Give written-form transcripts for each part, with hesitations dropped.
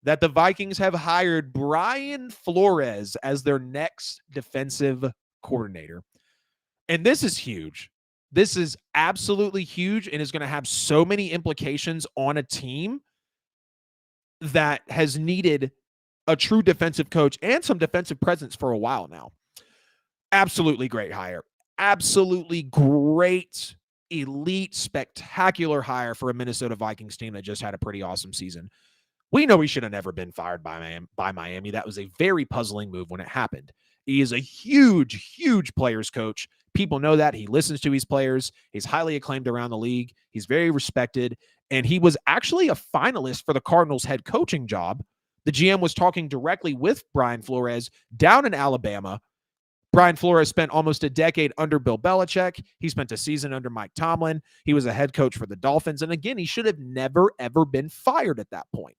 that the Vikings have hired Brian Flores as their next defensive coordinator. And this is huge. This is absolutely huge and is going to have so many implications on a team that has needed a true defensive coach and some defensive presence for a while now. Absolutely great hire. Absolutely great, elite, spectacular hire for a Minnesota Vikings team that just had a pretty awesome season. We know he should have never been fired by Miami. That was a very puzzling move when it happened. He is a huge, huge players coach. People know that. He listens to his players. He's highly acclaimed around the league. He's very respected. And he was actually a finalist for the Cardinals head coaching job. The GM was talking directly with Brian Flores down in Alabama. Brian Flores spent almost a decade under Bill Belichick. He spent a season under Mike Tomlin. He was a head coach for the Dolphins. And again, he should have never, ever been fired at that point.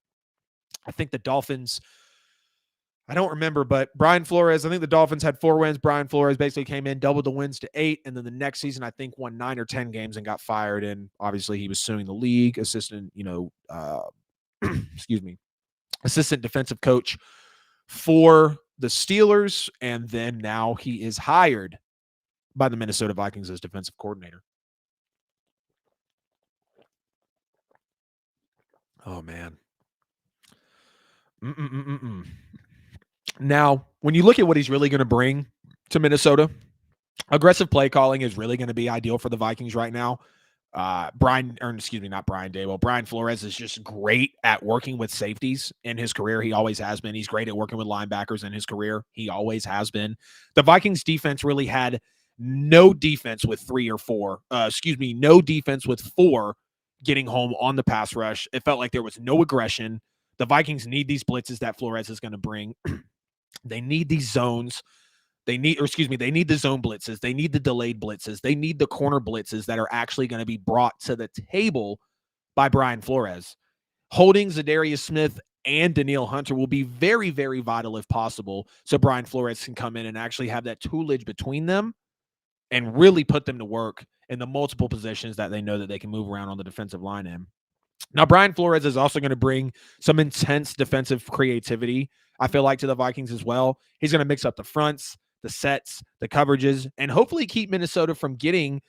I think the Dolphins, I don't remember, but Brian Flores, I think the Dolphins had 4 wins. Brian Flores basically came in, doubled the wins to 8. And then the next season, I think won 9 or 10 games and got fired. And obviously he was suing the league, assistant defensive coach for the Steelers. And then now he is hired by the Minnesota Vikings as defensive coordinator. Oh, man. Now, when you look at what he's really going to bring to Minnesota, aggressive play calling is really going to be ideal for the Vikings right now. Brian Flores is just great at working with safeties in his career. He always has been. He's great at working with linebackers in his career. He always has been. The Vikings defense really had no defense with 4 getting home on the pass rush. It felt like there was no aggression. The Vikings need these blitzes that Flores is going to bring. They need these zones. They need the zone blitzes. They need the delayed blitzes. They need the corner blitzes that are actually going to be brought to the table by Brian Flores. Holding Zadarius Smith and Danielle Hunter will be very, very vital if possible, so Brian Flores can come in and actually have that toolage between them and really put them to work in the multiple positions that they know that they can move around on the defensive line in. Now, Brian Flores is also going to bring some intense defensive creativity, I feel like, to the Vikings as well. He's going to mix up the fronts, the sets, the coverages, and hopefully keep Minnesota from getting,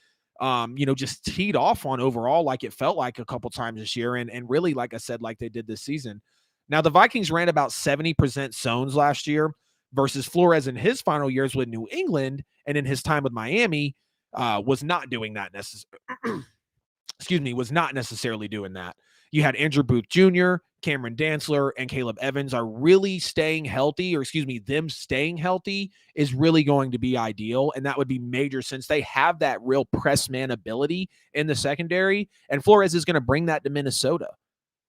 just teed off on overall like it felt like a couple times this year. And really, like I said, like they did this season. Now, the Vikings ran about 70% zones last year versus Flores in his final years with New England and in his time with Miami was not doing that was not necessarily doing that. You had Andrew Booth Jr., Cameron Dantzler, and Caleb Evans are really staying healthy, them staying healthy is really going to be ideal, and that would be major since they have that real press man ability in the secondary, and Flores is going to bring that to Minnesota.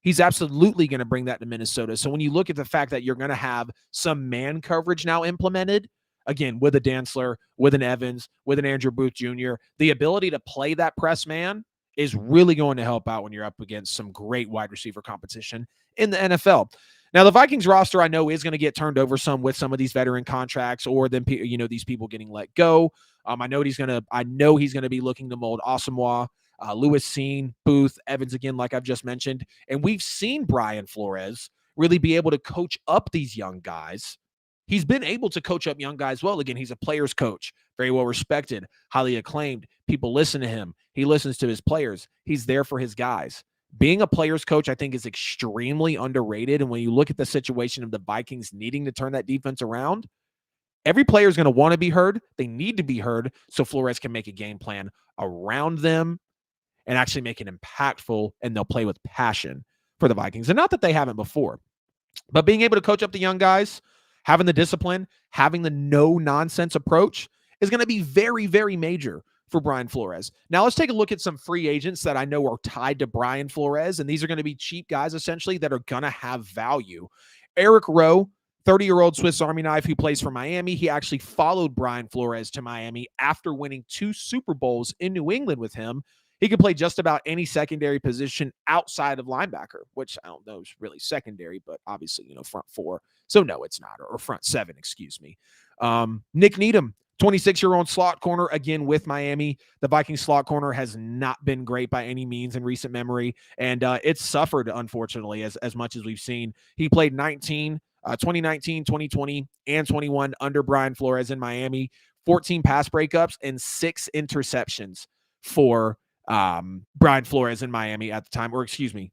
He's absolutely going to bring that to Minnesota. So when you look at the fact that you're going to have some man coverage now implemented, again, with a Dantzler, with an Evans, with an Andrew Booth Jr., the ability to play that press man is really going to help out when you're up against some great wide receiver competition in the NFL. Now, the Vikings roster, I know, is going to get turned over some with some of these veteran contracts or then, these people getting let go. I know he's going to be looking to mold Asamoah, Lewis Cine, Booth, Evans again, like I've just mentioned. And we've seen Brian Flores really be able to coach up these young guys. He's been able to coach up young guys well. Again, he's a player's coach, very well respected, highly acclaimed. People listen to him. He listens to his players. He's there for his guys. Being a player's coach, I think, is extremely underrated. And when you look at the situation of the Vikings needing to turn that defense around, every player is going to want to be heard. They need to be heard so Flores can make a game plan around them and actually make it impactful, and they'll play with passion for the Vikings. And not that they haven't before, but being able to coach up the young guys, having the discipline, having the no-nonsense approach is going to be very, very major for Brian Flores. Now, let's take a look at some free agents that I know are tied to Brian Flores, and these are going to be cheap guys, essentially, that are going to have value. Eric Rowe, 30-year-old Swiss Army knife who plays for Miami. He actually followed Brian Flores to Miami after winning 2 Super Bowls in New England with him. He could play just about any secondary position outside of linebacker, which I don't know is really secondary, but obviously, front 4. So no, it's not, or front 7, excuse me. Nick Needham, 26-year-old slot corner, again with Miami. The Vikings slot corner has not been great by any means in recent memory, and it's suffered, unfortunately, as much as we've seen. He played 2019, 2020, and 21 under Brian Flores in Miami, 14 pass breakups and 6 interceptions for Brian Flores in Miami at the time, or excuse me.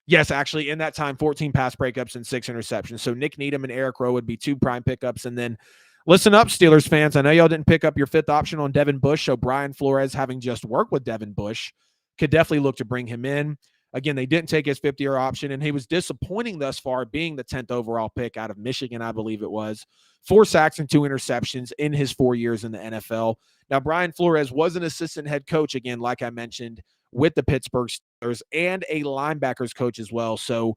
Yes, actually, in that time, 14 pass breakups and 6 interceptions. So Nick Needham and Eric Rowe would be 2 prime pickups. And then listen up, Steelers fans. I know y'all didn't pick up your 5th option on Devin Bush. So Brian Flores, having just worked with Devin Bush, could definitely look to bring him in. Again, they didn't take his 5th-year option, and he was disappointing thus far, being the 10th overall pick out of Michigan, I believe it was. 4 sacks and 2 interceptions in his 4 years in the NFL. Now, Brian Flores was an assistant head coach, again, like I mentioned, with the Pittsburgh Steelers, and a linebackers coach as well. So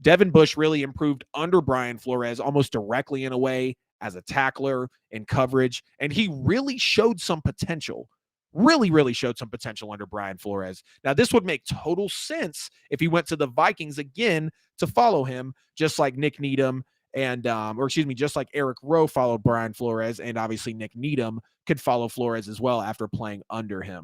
Devin Bush really improved under Brian Flores almost directly in a way as a tackler in coverage. And he really showed some potential, really showed some potential under Brian Flores. Now, this would make total sense if he went to the Vikings again to follow him, just like Nick Needham and, just like Eric Rowe followed Brian Flores, and obviously Nick Needham could follow Flores as well after playing under him.